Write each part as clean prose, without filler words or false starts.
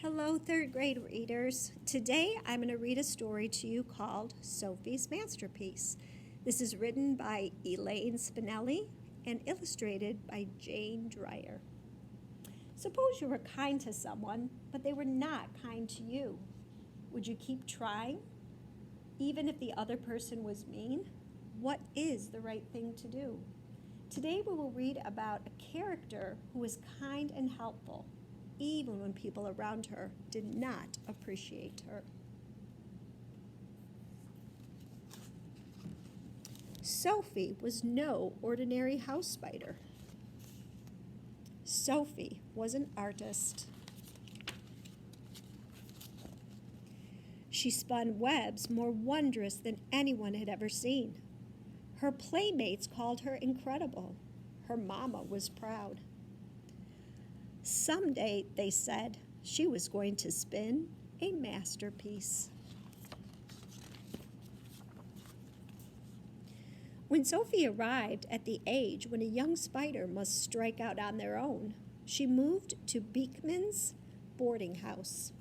Hello, third grade readers. Today I'm going to read a story to you called Sophie's Masterpiece. This is written by Elaine Spinelli and illustrated by Jane Dreyer. Suppose you were kind to someone, but they were not kind to you. Would you keep trying? Even if the other person was mean? What is the right thing to do? Today we will read about a character who was kind and helpful, even when people around her did not appreciate her. Sophie was no ordinary house spider. Sophie was an artist. She spun webs more wondrous than anyone had ever seen. Her playmates called her incredible. Her mama was proud. Someday, they said, she was going to spin a masterpiece. When Sophie arrived at the age when a young spider must strike out on their own, she moved to Beekman's boarding house.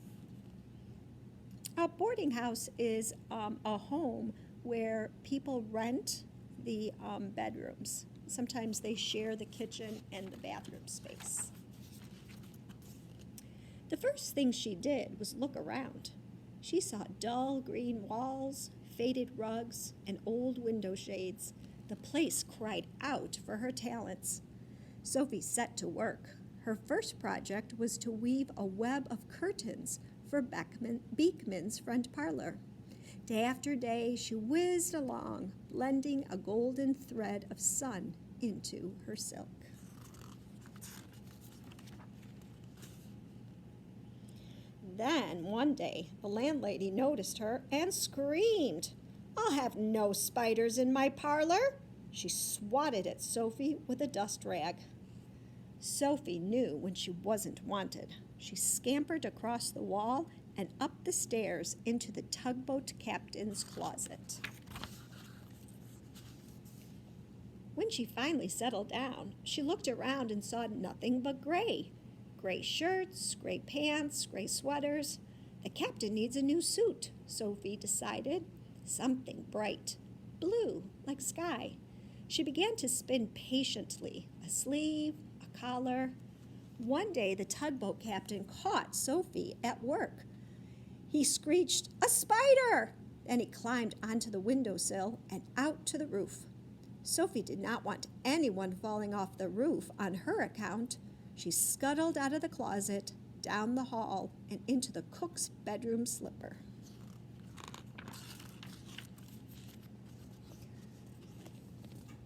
A boarding house is a home where people rent the bedrooms. Sometimes they share the kitchen and the bathroom space. The first thing she did was look around. She saw dull green walls, faded rugs, and old window shades. The place cried out for her talents. Sophie set to work. Her first project was to weave a web of curtains for Beekman's front parlor. Day after day, she whizzed along, blending a golden thread of sun into her silk. Then, one day, the landlady noticed her and screamed, "I'll have no spiders in my parlor!" She swatted at Sophie with a dust rag. Sophie knew when she wasn't wanted. She scampered across the wall and up the stairs into the tugboat captain's closet. When she finally settled down, she looked around and saw nothing but gray. Gray shirts, gray pants, gray sweaters. The captain needs a new suit, Sophie decided. Something bright, blue, like sky. She began to spin patiently, a sleeve, a collar. One day, the tugboat captain caught Sophie at work. He screeched, "A spider!" Then he climbed onto the windowsill and out to the roof. Sophie did not want anyone falling off the roof on her account. She scuttled out of the closet, down the hall, and into the cook's bedroom slipper.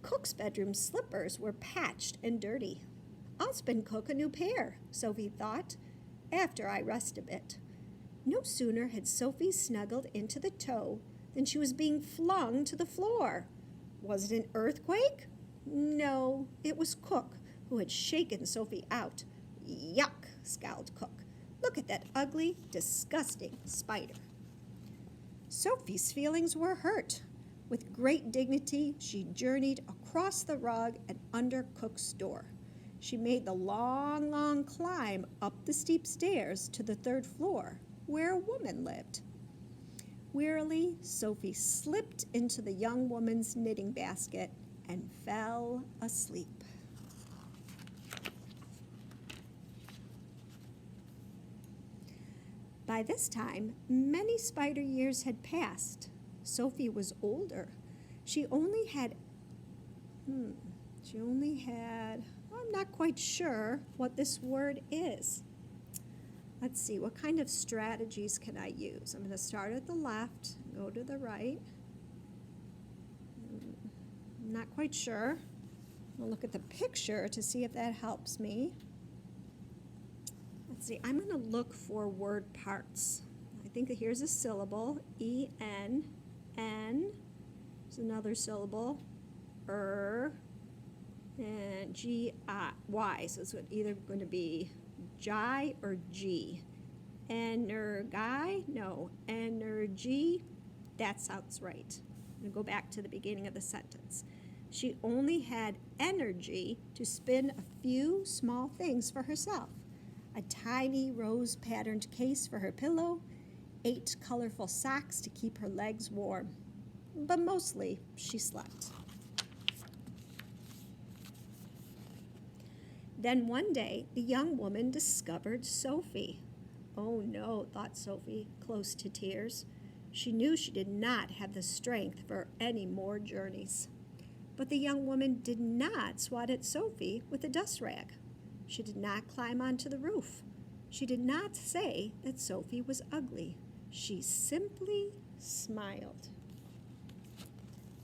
Cook's bedroom slippers were patched and dirty. "I'll spin Cook a new pair," Sophie thought, "after I rest a bit." No sooner had Sophie snuggled into the toe than she was being flung to the floor. Was it an earthquake? No, it was Cook, who had shaken Sophie out. "Yuck," scowled Cook. "Look at that ugly, disgusting spider." Sophie's feelings were hurt. With great dignity, she journeyed across the rug and under Cook's door. She made the long, long climb up the steep stairs to the third floor, where a woman lived. Wearily, Sophie slipped into the young woman's knitting basket and fell asleep. By this time, many spider years had passed. Sophie was older. She only had, I'm not quite sure what this word is. Let's see, what kind of strategies can I use? I'm going to start at the left, go to the right. I'm not quite sure. I'll look at the picture to see if that helps me. Let's see, I'm going to look for word parts. I think that here's a syllable, E-N, N, there's another syllable, and G-I-Y, so it's either going to be J or G. Energy? No, energy, that sounds right. I'm going to go back to the beginning of the sentence. She only had energy to spin a few small things for herself. a tiny rose-patterned case for her pillow, 8 colorful socks to keep her legs warm. But mostly, she slept. Then one day, the young woman discovered Sophie. Oh no, thought Sophie, close to tears. She knew she did not have the strength for any more journeys. But the young woman did not swat at Sophie with a dust rag. She did not climb onto the roof. She did not say that Sophie was ugly. She simply smiled.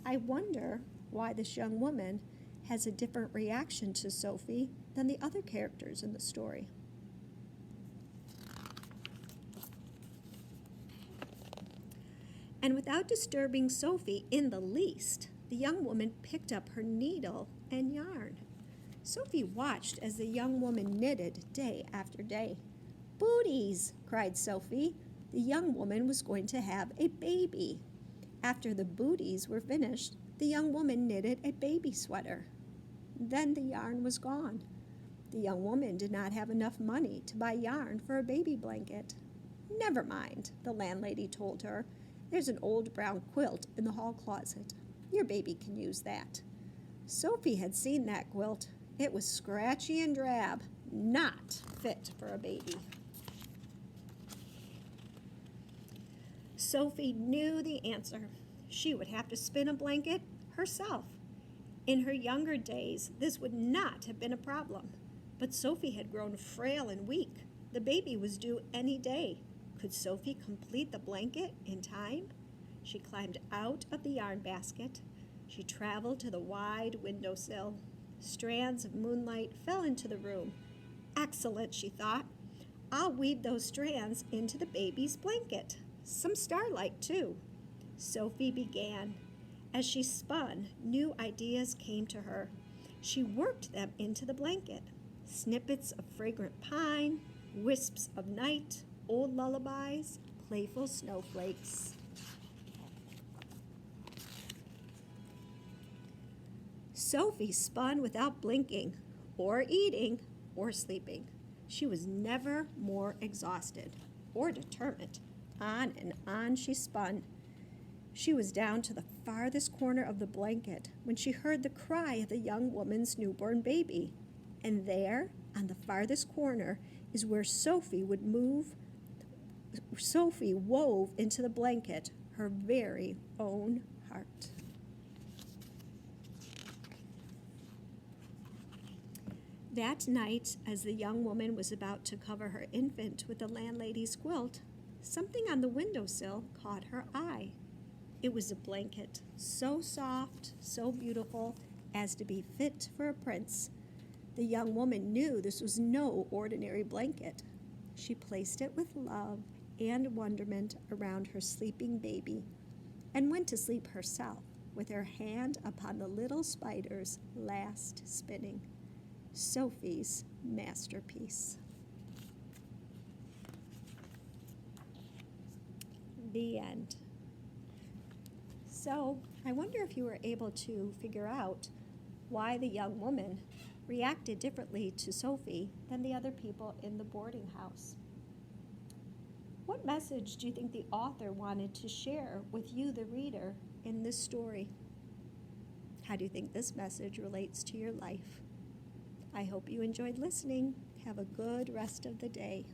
I wonder why this young woman has a different reaction to Sophie than the other characters in the story. And without disturbing Sophie in the least, the young woman picked up her needle and yarn. Sophie watched as the young woman knitted day after day. "Booties!" cried Sophie. The young woman was going to have a baby. After the booties were finished, the young woman knitted a baby sweater. Then the yarn was gone. The young woman did not have enough money to buy yarn for a baby blanket. "Never mind," the landlady told her. "There's an old brown quilt in the hall closet. Your baby can use that." Sophie had seen that quilt. It was scratchy and drab, not fit for a baby. Sophie knew the answer. She would have to spin a blanket herself. In her younger days, this would not have been a problem. But Sophie had grown frail and weak. The baby was due any day. Could Sophie complete the blanket in time? She climbed out of the yarn basket. She traveled to the wide windowsill. Strands of moonlight fell into the room. "Excellent," she thought. "I'll weave those strands into the baby's blanket. Some starlight, too." Sophie began. As she spun, new ideas came to her. She worked them into the blanket. Snippets of fragrant pine, wisps of night, old lullabies, playful snowflakes. Sophie spun without blinking, or eating, or sleeping. She was never more exhausted or determined. On and on she spun. She was down to the farthest corner of the blanket when she heard the cry of the young woman's newborn baby. And there, on the farthest corner, is where Sophie wove into the blanket her very own heart. That night, as the young woman was about to cover her infant with the landlady's quilt, something on the windowsill caught her eye. It was a blanket, so soft, so beautiful, as to be fit for a prince. The young woman knew this was no ordinary blanket. She placed it with love and wonderment around her sleeping baby, and went to sleep herself with her hand upon the little spider's last spinning. Sophie's masterpiece. The end. So, I wonder if you were able to figure out why the young woman reacted differently to Sophie than the other people in the boarding house. What message do you think the author wanted to share with you, the reader, in this story? How do you think this message relates to your life? I hope you enjoyed listening. Have a good rest of the day.